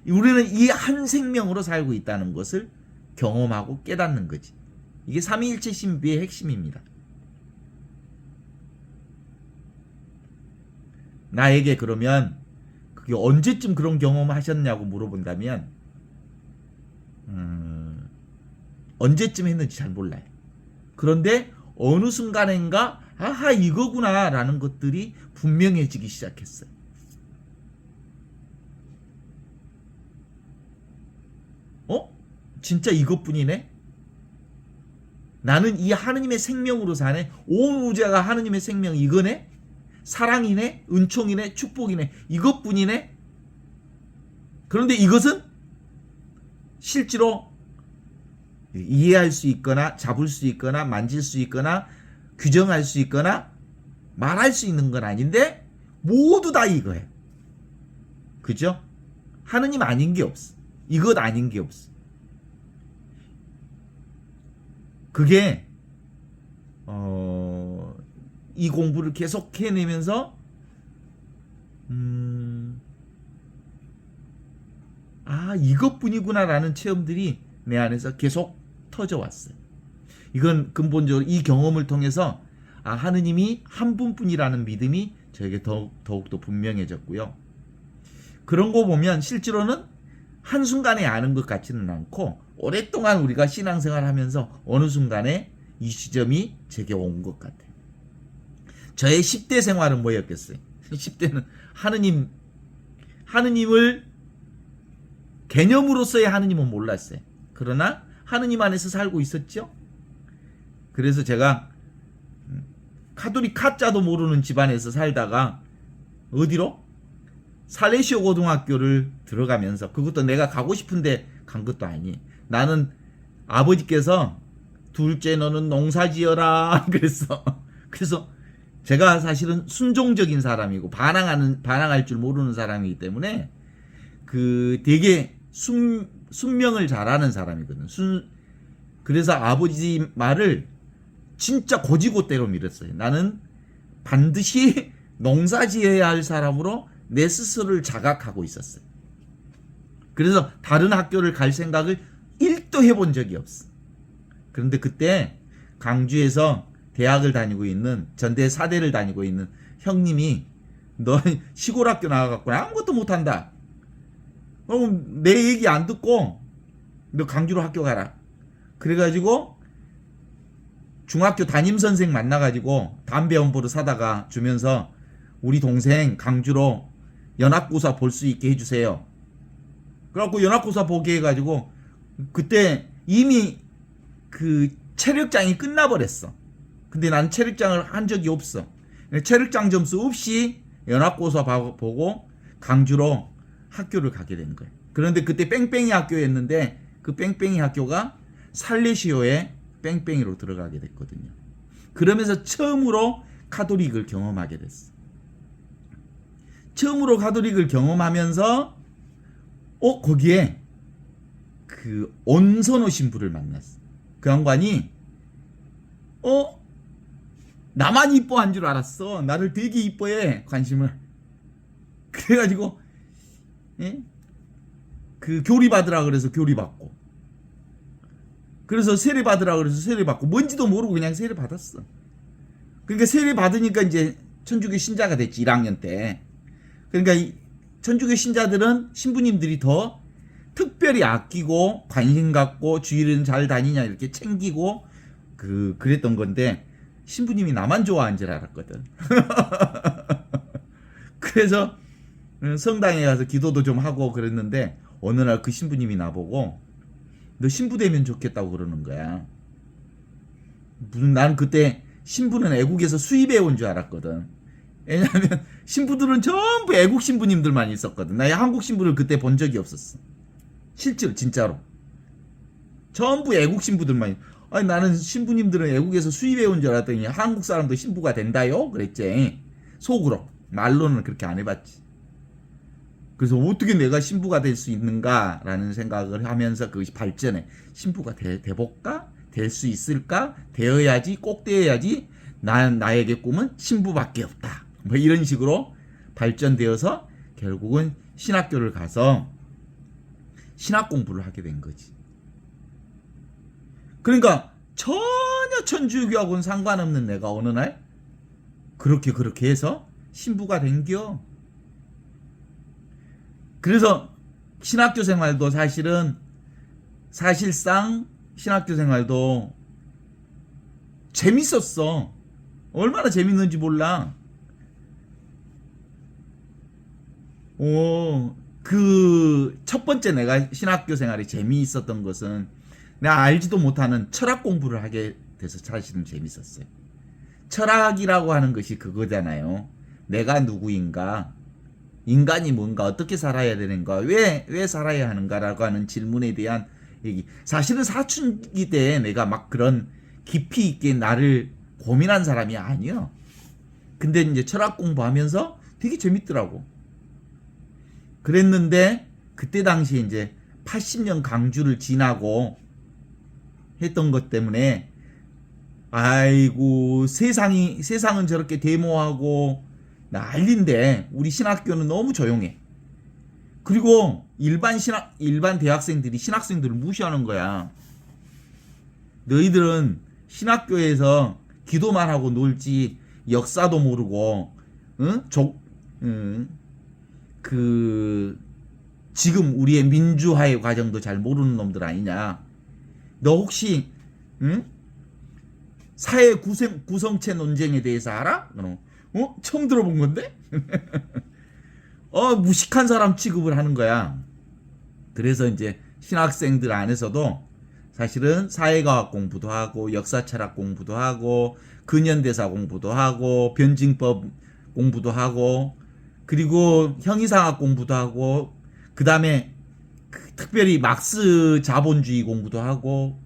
우리는 이 한 생명으로 살고 있다는 것을 경험하고 깨닫는 거지. 이게 삼위일체 신비의 핵심입니다. 나에게 그러면 그게 언제쯤 그런 경험을 하셨냐고 물어본다면 언제쯤 했는지 잘 몰라요. 그런데 어느 순간인가 아하 이거구나 라는 것들이 분명해지기 시작했어요. 진짜 이것뿐이네? 나는 이 하느님의 생명으로 사네? 온 우주가 하느님의 생명 이거네? 사랑이네? 은총이네? 축복이네? 이것뿐이네? 그런데 이것은 실제로 이해할 수 있거나 잡을 수 있거나 만질 수 있거나 규정할 수 있거나 말할 수 있는 건 아닌데 모두 다 이거예요. 그죠? 하느님 아닌 게 없어. 이것 아닌 게 없어. 그게 이 공부를 계속 해내면서 이것뿐이구나라는 체험들이 내 안에서 계속 터져왔어요. 이건 근본적으로 이 경험을 통해서 하느님이 한 분뿐이라는 믿음이 저에게 더욱더 분명해졌고요. 그런 거 보면 실제로는 한순간에 아는 것 같지는 않고 오랫동안 우리가 신앙생활 하면서 어느 순간에 이 시점이 제게 온 것 같아요. 저의 10대 생활은 뭐였겠어요? 10대는 하느님을 개념으로서의 하느님은 몰랐어요. 그러나 하느님 안에서 살고 있었죠. 그래서 제가 카톨릭 카자도 모르는 집안에서 살다가 어디로? 살레시오 고등학교를 들어가면서 그것도 내가 가고 싶은데 간 것도 아니. 나는 아버지께서 둘째 너는 농사 지어라 그래서 제가 사실은 순종적인 사람이고 반항할 줄 모르는 사람이기 때문에 되게 순명을 잘하는 사람이거든. 그래서 아버지 말을 진짜 고지고대로 믿었어요. 나는 반드시 농사 지어야 할 사람으로 내 스스로를 자각하고 있었어요. 그래서 다른 학교를 갈 생각을 1도 해본 적이 없어. 그런데 그때 강주에서 대학을 다니고 있는 전대 4대를 다니고 있는 형님이 너 시골 학교 나가갖고 아무것도 못한다. 내 얘기 안 듣고 너 강주로 학교 가라. 그래가지고 중학교 담임선생 만나가지고 담배 연보를 사다가 주면서 우리 동생 강주로 연합고사 볼 수 있게 해주세요. 그래갖고 연합고사 보게 해가지고 그때 이미 그 체력장이 끝나버렸어. 근데 난 체력장을 한 적이 없어. 체력장 점수 없이 연합고사 보고 강주로 학교를 가게 된 거예요. 그런데 그때 뺑뺑이 학교였는데 그 뺑뺑이 학교가 살레시오의 뺑뺑이로 들어가게 됐거든요. 그러면서 처음으로 카톨릭을 경험하게 됐어. 처음으로 카톨릭을 경험하면서 거기에 그 온선호 신부를 만났어. 그 양반이 나만 이뻐한 줄 알았어. 나를 되게 이뻐해. 관심을. 그래가지고 그 교리 받으라 그래서 교리 받고, 그래서 세례 받으라 그래서 세례 받고, 뭔지도 모르고 그냥 세례 받았어. 그러니까 세례 받으니까 이제 천주교 신자가 됐지, 1학년 때. 그러니까 이 천주교 신자들은 신부님들이 더 특별히 아끼고 관심 갖고 주일은 잘 다니냐 이렇게 챙기고 그랬던 건데, 신부님이 나만 좋아한 줄 알았거든. 그래서 성당에 가서 기도도 좀 하고 그랬는데, 어느 날 그 신부님이 나보고 너 신부 되면 좋겠다고 그러는 거야. 난 그때 신부는 애국에서 수입해 온 줄 알았거든. 왜냐하면 신부들은 전부 애국 신부님들만 있었거든. 나 한국 신부를 그때 본 적이 없었어. 실제로 진짜로 전부 애국 신부들만. 아니, 나는 신부님들은 애국에서 수입해 온 줄 알았더니 한국 사람도 신부가 된다요? 그랬지. 속으로. 말로는 그렇게 안 해봤지. 그래서 어떻게 내가 신부가 될 수 있는가라는 생각을 하면서 그것이 발전해. 신부가 돼볼까? 될 수 있을까? 되어야지. 꼭 되어야지. 나에게 꿈은 신부밖에 없다. 뭐 이런 식으로 발전되어서 결국은 신학교를 가서 신학 공부를 하게 된 거지. 그러니까 전혀 천주교하고는 상관없는 내가 어느 날 그렇게 해서 신부가 된겨. 그래서 신학교 생활도 사실상 신학교 생활도 재밌었어. 얼마나 재밌는지 몰라. 그 첫 번째 내가 신학교 생활이 재미있었던 것은 내가 알지도 못하는 철학 공부를 하게 돼서 사실은 재밌었어요. 철학이라고 하는 것이 그거잖아요. 내가 누구인가? 인간이 뭔가? 어떻게 살아야 되는가? 왜 살아야 하는가라고 하는 질문에 대한 얘기. 사실은 사춘기 때 내가 막 그런 깊이 있게 나를 고민한 사람이 아니야. 근데 이제 철학 공부하면서 되게 재밌더라고. 그랬는데 그때 당시에 이제 80년 강주를 지나고 했던 것 때문에 아이고 세상은 저렇게 데모하고 난리인데 우리 신학교는 너무 조용해. 그리고 일반 대학생들이 신학생들을 무시하는 거야. 너희들은 신학교에서 기도만 하고 놀지 역사도 모르고 지금 우리의 민주화의 과정도 잘 모르는 놈들 아니냐. 너 혹시 사회 구성체 논쟁에 대해서 알아? 처음 들어본 건데? 무식한 사람 취급을 하는 거야. 그래서 이제 신학생들 안에서도 사실은 사회과학 공부도 하고 역사철학 공부도 하고 근현대사 공부도 하고 변증법 공부도 하고 그리고 형이상학 공부도 하고 그 다음에 특별히 막스 자본주의 공부도 하고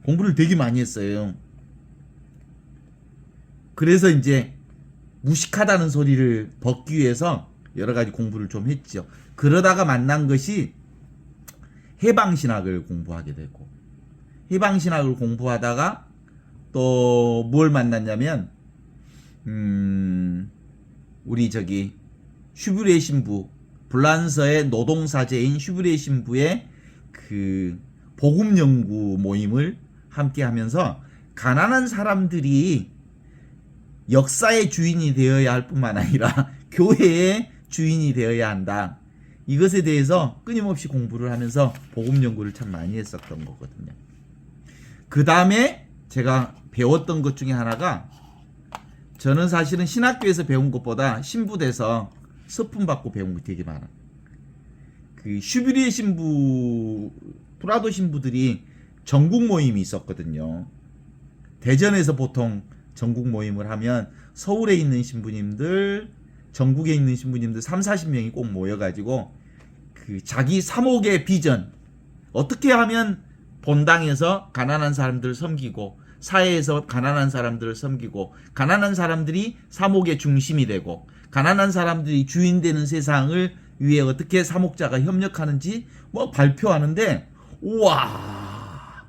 공부를 되게 많이 했어요. 그래서 이제 무식하다는 소리를 벗기 위해서 여러 가지 공부를 좀 했죠. 그러다가 만난 것이 해방신학을 공부하게 되고, 해방신학을 공부하다가 또 뭘 만났냐면 우리 슈브레 신부, 불란서의 노동사제인 슈브레 신부의 그 복음 연구 모임을 함께 하면서 가난한 사람들이 역사의 주인이 되어야 할 뿐만 아니라 교회의 주인이 되어야 한다. 이것에 대해서 끊임없이 공부를 하면서 복음 연구를 참 많이 했었던 거거든요. 그 다음에 제가 배웠던 것 중에 하나가, 저는 사실은 신학교에서 배운 것보다 신부돼서 서품 받고 배운 게 되게 많아. 그 슈브리에 신부, 프라도 신부들이 전국 모임이 있었거든요. 대전에서 보통 전국 모임을 하면 서울에 있는 신부님들, 전국에 있는 신부님들 30-40명이 꼭 모여가지고 그 자기 사목의 비전, 어떻게 하면 본당에서 가난한 사람들을 섬기고 사회에서 가난한 사람들을 섬기고 가난한 사람들이 사목의 중심이 되고 가난한 사람들이 주인 되는 세상을 위해 어떻게 사목자가 협력하는지 뭐 발표하는데 우와,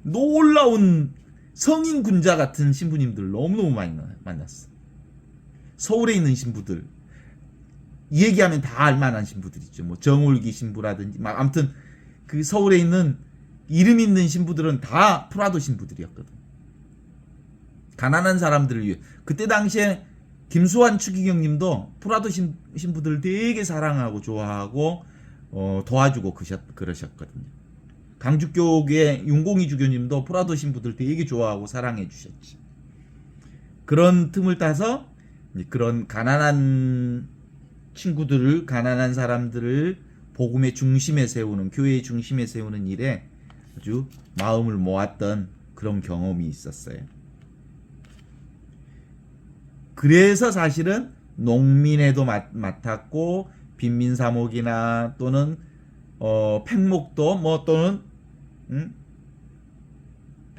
놀라운 성인 군자 같은 신부님들 너무너무 많이 만났어. 서울에 있는 신부들, 얘기하면 다 알만한 신부들 있죠. 뭐 정올기 신부라든지, 막 아무튼 그 서울에 있는 이름 있는 신부들은 다 프라도 신부들이었거든. 가난한 사람들을 위해. 그때 당시에 김수환 추기경님도 프라도 신부들 되게 사랑하고 좋아하고 도와주고 그러셨거든요. 강주교계 윤공희 주교님도 프라도 신부들 되게 좋아하고 사랑해 주셨지. 그런 틈을 따서 그런 가난한 친구들을, 가난한 사람들을 복음의 중심에 세우는, 교회의 중심에 세우는 일에 아주 마음을 모았던 그런 경험이 있었어요. 그래서 사실은 농민에도 맡았고, 빈민사목이나 또는 팽목도 뭐 또는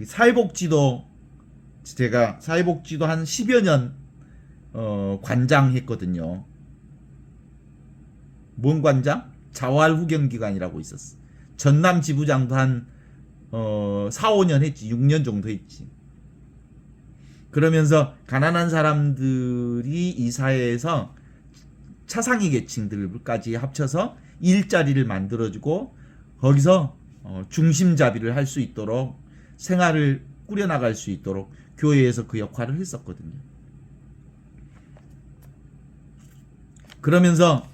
사회복지도, 제가 사회복지도 한 10여 년 관장했거든요. 뭔 관장? 자활후견기관이라고 있었어. 전남 지부장도 한 4, 5년 했지. 6년 정도 했지. 그러면서 가난한 사람들이 이 사회에서 차상위 계층들까지 합쳐서 일자리를 만들어주고 거기서 중심잡이를 할 수 있도록, 생활을 꾸려나갈 수 있도록 교회에서 그 역할을 했었거든요. 그러면서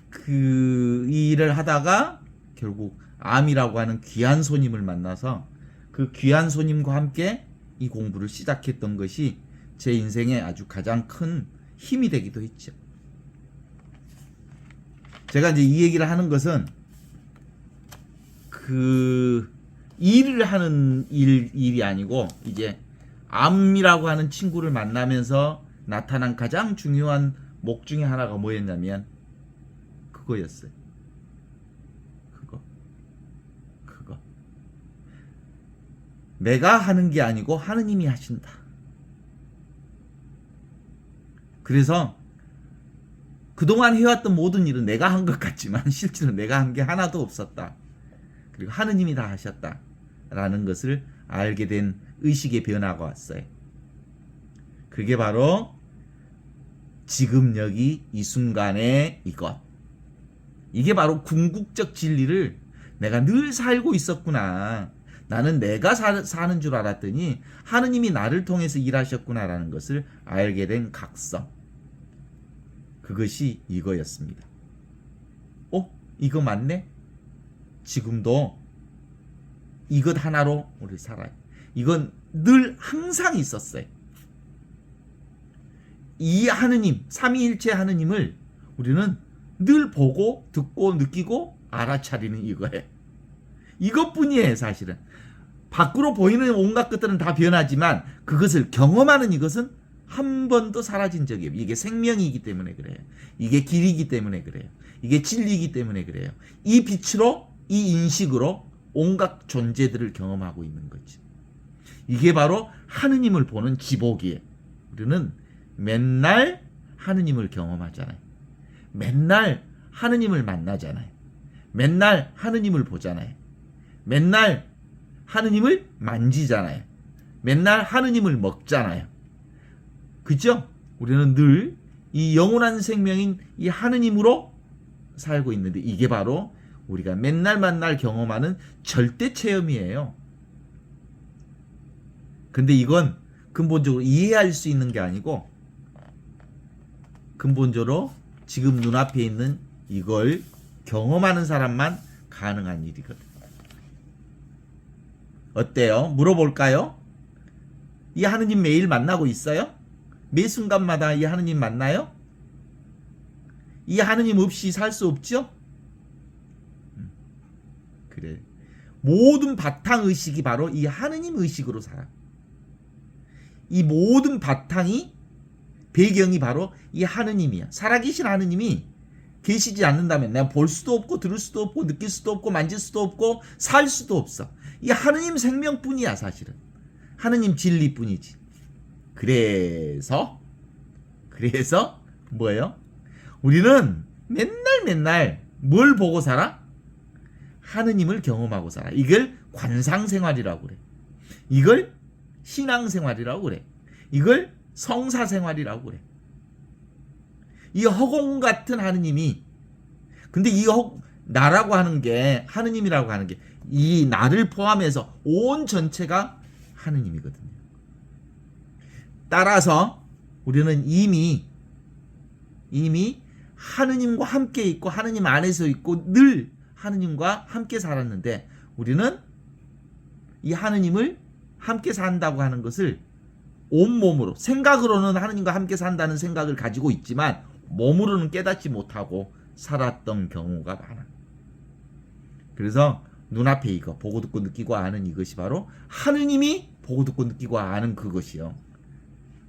그 일을 하다가 결국 암이라고 하는 귀한 손님을 만나서 그 귀한 손님과 함께 이 공부를 시작했던 것이 제 인생에 아주 가장 큰 힘이 되기도 했죠. 제가 이제 이 얘기를 하는 것은 그 일을 하는 일이 아니고, 이제 암이라고 하는 친구를 만나면서 나타난 가장 중요한 목 중에 하나가 뭐였냐면 그거였어요. 그거. 내가 하는 게 아니고 하느님이 하신다. 그래서 그동안 해왔던 모든 일은 내가 한 것 같지만 실제로 내가 한 게 하나도 없었다. 그리고 하느님이 다 하셨다. 라는 것을 알게 된 의식의 변화가 왔어요. 그게 바로 지금 여기 이 순간에 이것. 이게 바로 궁극적 진리를 내가 늘 살고 있었구나. 나는 내가 사는 줄 알았더니 하느님이 나를 통해서 일하셨구나라는 것을 알게 된 각성. 그것이 이거였습니다. 이거 맞네? 지금도 이것 하나로 우리 살아요. 이건 늘 항상 있었어요. 이 하느님, 삼위일체 하느님을 우리는 늘 보고 듣고 느끼고 알아차리는 이거예요. 이것뿐이에요. 사실은 밖으로 보이는 온갖 것들은 다 변하지만 그것을 경험하는 이것은 한 번도 사라진 적이 없어요. 이게 생명이기 때문에 그래요. 이게 길이기 때문에 그래요. 이게 진리이기 때문에 그래요. 이 빛으로, 이 인식으로 온갖 존재들을 경험하고 있는 거지. 이게 바로 하느님을 보는 지복이에요. 우리는 맨날 하느님을 경험하잖아요. 맨날 하느님을 만나잖아요. 맨날 하느님을 보잖아요. 맨날 하느님을 만지잖아요. 맨날 하느님을 먹잖아요. 그죠? 우리는 늘 이 영원한 생명인 이 하느님으로 살고 있는데 이게 바로 우리가 맨날 경험하는 절대 체험이에요. 근데 이건 근본적으로 이해할 수 있는 게 아니고 근본적으로 지금 눈앞에 있는 이걸 경험하는 사람만 가능한 일이거든. 어때요? 물어볼까요? 이 하느님 매일 만나고 있어요? 매 순간마다 이 하느님 만나요? 이 하느님 없이 살 수 없죠? 그래. 모든 바탕의식이 바로 이 하느님 의식으로 살아. 이 모든 바탕이, 배경이 바로 이 하느님이야. 살아계신 하느님이 계시지 않는다면 내가 볼 수도 없고 들을 수도 없고 느낄 수도 없고 만질 수도 없고 살 수도 없어. 이 하느님 생명뿐이야. 사실은 하느님 진리뿐이지. 그래서 뭐예요? 우리는 맨날 뭘 보고 살아? 하느님을 경험하고 살아. 이걸 관상생활이라고 그래. 이걸 신앙생활이라고 그래. 이걸 성사생활이라고 그래. 이 허공 같은 하느님이, 근데 이 나라고 하는 게, 하느님이라고 하는 게 이 나를 포함해서 온 전체가 하느님이거든요. 따라서 우리는 이미 하느님과 함께 있고 하느님 안에서 있고 늘 하느님과 함께 살았는데, 우리는 이 하느님을 함께 산다고 하는 것을 온몸으로, 생각으로는 하느님과 함께 산다는 생각을 가지고 있지만 몸으로는 깨닫지 못하고 살았던 경우가 많아. 그래서 눈앞에 이거 보고 듣고 느끼고 아는 이것이 바로 하느님이 보고 듣고 느끼고 아는 그것이요.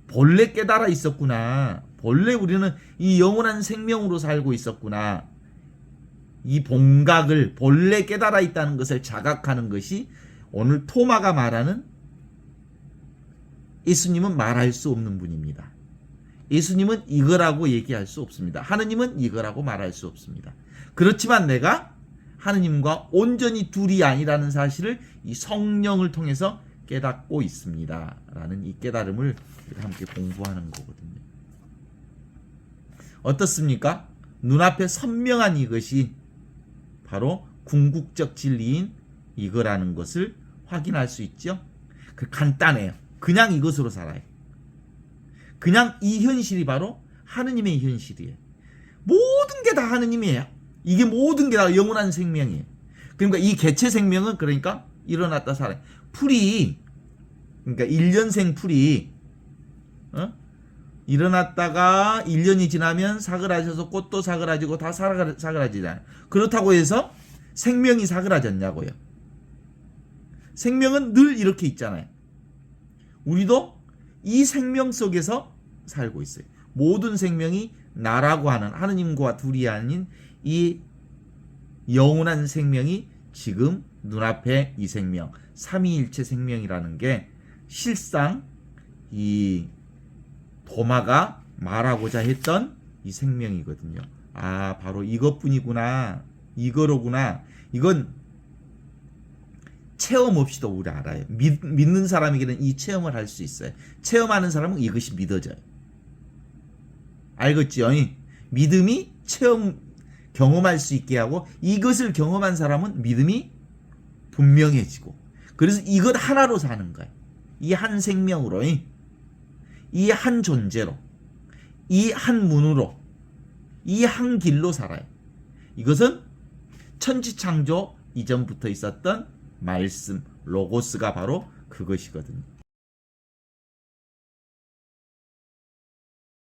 본래 깨달아 있었구나. 본래 우리는 이 영원한 생명으로 살고 있었구나. 이 본각을 본래 깨달아 있다는 것을 자각하는 것이 오늘 토마가 말하는, 예수님은 말할 수 없는 분입니다. 예수님은 이거라고 얘기할 수 없습니다. 하느님은 이거라고 말할 수 없습니다. 그렇지만 내가 하느님과 온전히 둘이 아니라는 사실을 이 성령을 통해서 깨닫고 있습니다. 라는 이 깨달음을 함께 공부하는 거거든요. 어떻습니까? 눈앞에 선명한 이것이 바로 궁극적 진리인 이거라는 것을 확인할 수 있죠. 그 간단해요. 그냥 이것으로 살아요. 그냥 이 현실이 바로 하느님의 현실이에요. 모든 게 다 하느님이에요. 이게 모든 게 다 영원한 생명이에요. 그러니까 이 개체 생명은 그러니까 일어났다 살아요. 풀이, 그러니까 1년생 풀이 일어났다가 1년이 지나면 사그라져서 꽃도 사그라지고 다 사그라지잖아요. 그렇다고 해서 생명이 사그라졌냐고요. 생명은 늘 이렇게 있잖아요. 우리도 이 생명 속에서 살고 있어요. 모든 생명이 나라고 하는 하느님과 둘이 아닌 이 영원한 생명이 지금 눈앞에 이 생명, 삼위일체 생명이라는 게 실상 이 도마가 말하고자 했던 이 생명이거든요. 아, 바로 이것뿐이구나. 이거로구나. 이건 체험 없이도 우리 알아요. 믿는 사람에게는 이 체험을 할 수 있어요. 체험하는 사람은 이것이 믿어져요. 알겠죠? 믿음이 경험할 수 있게 하고, 이것을 경험한 사람은 믿음이 분명해지고, 그래서 이것 하나로 사는 거예요. 이 한 생명으로, 이 한 존재로, 이 한 문으로, 이 한 길로 살아요. 이것은 천지창조 이전부터 있었던 말씀, 로고스가 바로 그것이거든요.